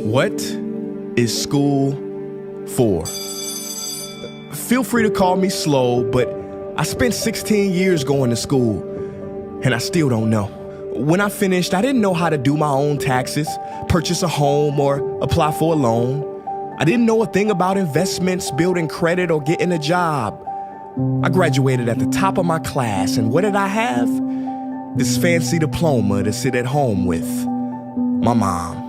What is school for? Feel free to call me slow, but I spent 16 years going to school, and I still don't know. When I finished, I didn't know how to do my own taxes, purchase a home, or apply for a loan. I didn't know a thing about investments, building credit, or getting a job. I graduated at the top of my class, and what did I have? This fancy diploma to sit at home with my mom.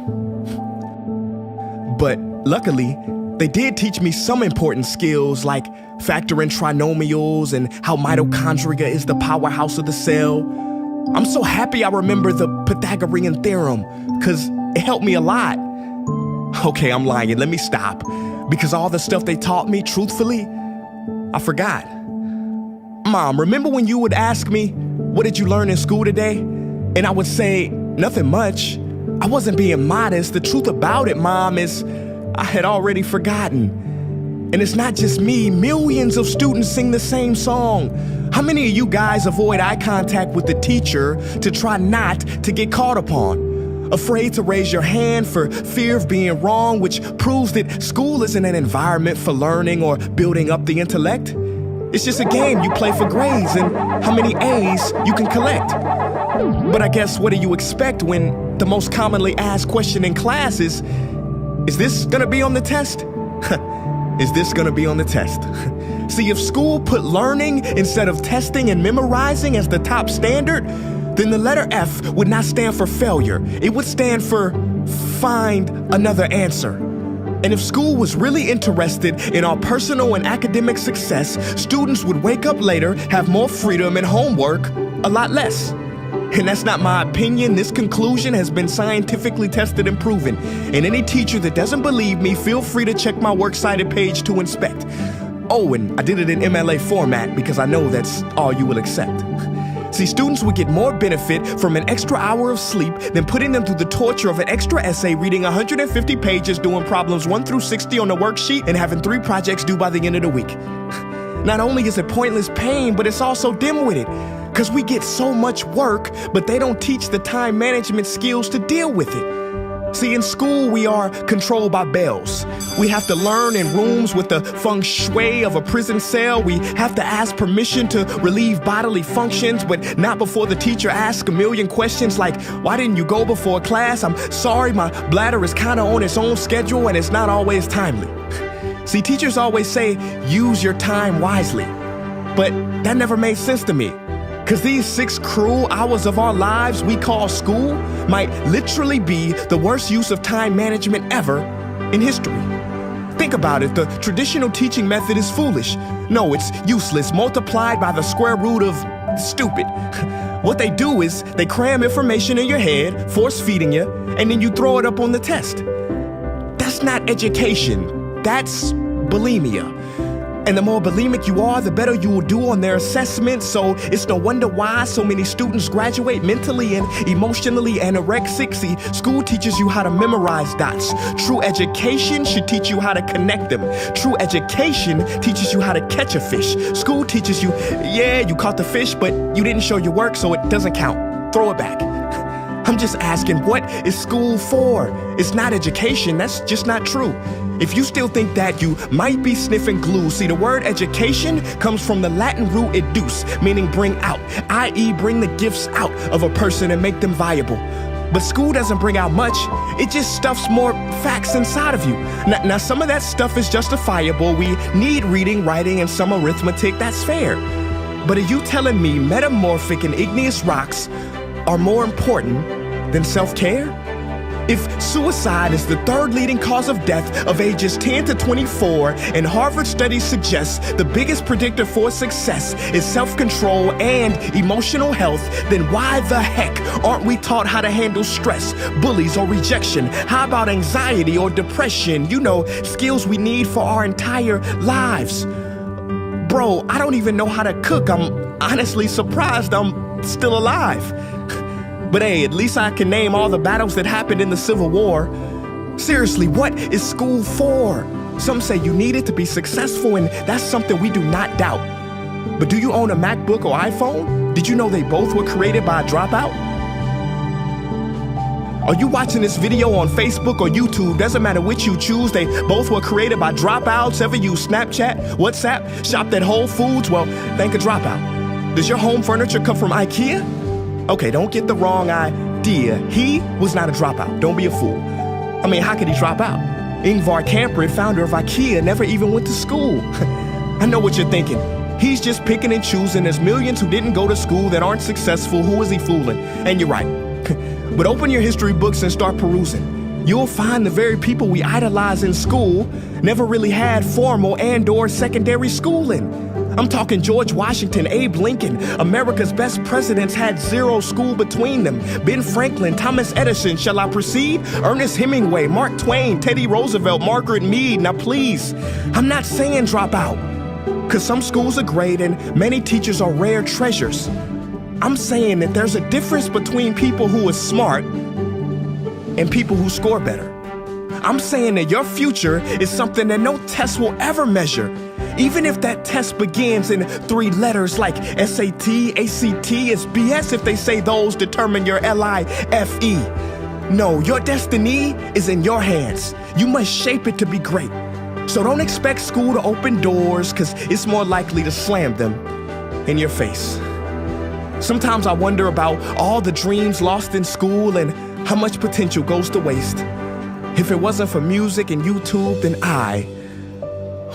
But luckily, they did teach me some important skills like factoring trinomials and how mitochondria is the powerhouse of the cell. I'm so happy I remember the Pythagorean theorem, because it helped me a lot. Okay, I'm lying. Let me stop. Because all the stuff they taught me, truthfully, I forgot. Mom, remember when you would ask me, what did you learn in school today? And I would say, nothing much. I wasn't being modest. The truth about it, Mom, is I had already forgotten. And it's not just me. Millions of students sing the same song. How many of you guys avoid eye contact with the teacher to try not to get caught upon? Afraid to raise your hand for fear of being wrong, which proves that school isn't an environment for learning or building up the intellect. It's just a game you play for grades and how many A's you can collect. But I guess what do you expect when the most commonly asked question in class is this gonna be on the test? Is this gonna be on the test? See, if school put learning instead of testing and memorizing as the top standard, then the letter F would not stand for failure. It would stand for find another answer. And if school was really interested in our personal and academic success, students would wake up later, have more freedom, and homework a lot less. And that's not my opinion. This conclusion has been scientifically tested and proven. And any teacher that doesn't believe me, feel free to check my works cited page to inspect. Oh, and I did it in MLA format because I know that's all you will accept. See, students would get more benefit from an extra hour of sleep than putting them through the torture of an extra essay, reading 150 pages, doing problems 1 through 60 on the worksheet, and having 3 projects due by the end of the week. Not only is it pointless pain, but it's also dim-witted, because we get so much work, but they don't teach the time management skills to deal with it. See, in school, we are controlled by bells. We have to learn in rooms with the feng shui of a prison cell. We have to ask permission to relieve bodily functions, but not before the teacher asks a million questions like, why didn't you go before class? I'm sorry, my bladder is kind of on its own schedule and it's not always timely. See, teachers always say, use your time wisely. But that never made sense to me. Because these 6 cruel hours of our lives we call school might literally be the worst use of time management ever in history. Think about it, the traditional teaching method is foolish. No, it's useless, multiplied by the square root of stupid. What they do is they cram information in your head, force feeding you, and then you throw it up on the test. That's not education, that's bulimia. And the more bulimic you are, the better you will do on their assessments. So it's no wonder why so many students graduate mentally and emotionally anorexic. See, school teaches you how to memorize dots. True education should teach you how to connect them. True education teaches you how to catch a fish. School teaches you, yeah, you caught the fish, but you didn't show your work, so it doesn't count. Throw it back. I'm just asking, what is school for? It's not education, that's just not true. If you still think that, you might be sniffing glue. See, the word education comes from the Latin root educe, meaning bring out, i.e. bring the gifts out of a person and make them viable. But school doesn't bring out much, it just stuffs more facts inside of you. Now some of that stuff is justifiable. We need reading, writing, and some arithmetic, that's fair. But are you telling me metamorphic and igneous rocks are more important than self-care? If suicide is the 3rd leading cause of death of ages 10 to 24, and Harvard studies suggest the biggest predictor for success is self-control and emotional health, then why the heck aren't we taught how to handle stress, bullies, or rejection? How about anxiety or depression? You know, skills we need for our entire lives. Bro, I don't even know how to cook. I'm honestly surprised I'm still alive. But hey, at least I can name all the battles that happened in the Civil War. Seriously, what is school for? Some say you need it to be successful, and that's something we do not doubt. But do you own a MacBook or iPhone? Did you know they both were created by a dropout? Are you watching this video on Facebook or YouTube? Doesn't matter which you choose. They both were created by dropouts. Ever use Snapchat, WhatsApp, shopped at Whole Foods? Well, thank a dropout. Does your home furniture come from IKEA? Okay, don't get the wrong idea. He was not a dropout. Don't be a fool. I mean, how could he drop out? Ingvar Kamprad, founder of IKEA, never even went to school. I know what you're thinking. He's just picking and choosing. There's millions who didn't go to school that aren't successful. Who is he fooling? And you're right. But open your history books and start perusing. You'll find the very people we idolize in school never really had formal and/or secondary schooling. I'm talking George Washington, Abe Lincoln. America's best presidents had zero school between them. Ben Franklin, Thomas Edison, shall I proceed? Ernest Hemingway, Mark Twain, Teddy Roosevelt, Margaret Mead. Now please, I'm not saying drop out, because some schools are great and many teachers are rare treasures. I'm saying that there's a difference between people who are smart and people who score better. I'm saying that your future is something that no test will ever measure, even if that test begins in 3 letters like SAT, ACT. It's BS if they say those determine your LIFE. No, your destiny is in your hands. You must shape it to be great. So don't expect school to open doors, because it's more likely to slam them in your face. Sometimes I wonder about all the dreams lost in school and how much potential goes to waste. If it wasn't for music and YouTube, then I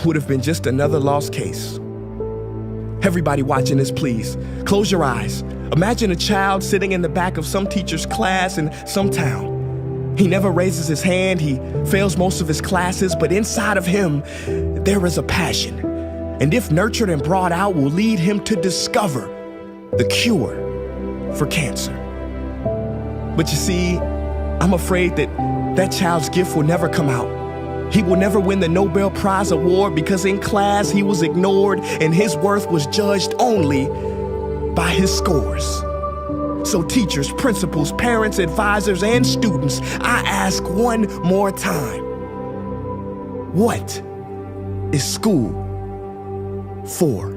would have been just another lost case. Everybody watching this, please, close your eyes. Imagine a child sitting in the back of some teacher's class in some town. He never raises his hand, he fails most of his classes, but inside of him, there is a passion. And if nurtured and brought out, will lead him to discover the cure for cancer. But you see, I'm afraid that child's gift will never come out. He will never win the Nobel Prize award because in class he was ignored and his worth was judged only by his scores. So teachers, principals, parents, advisors, and students, I ask one more time, what is school for?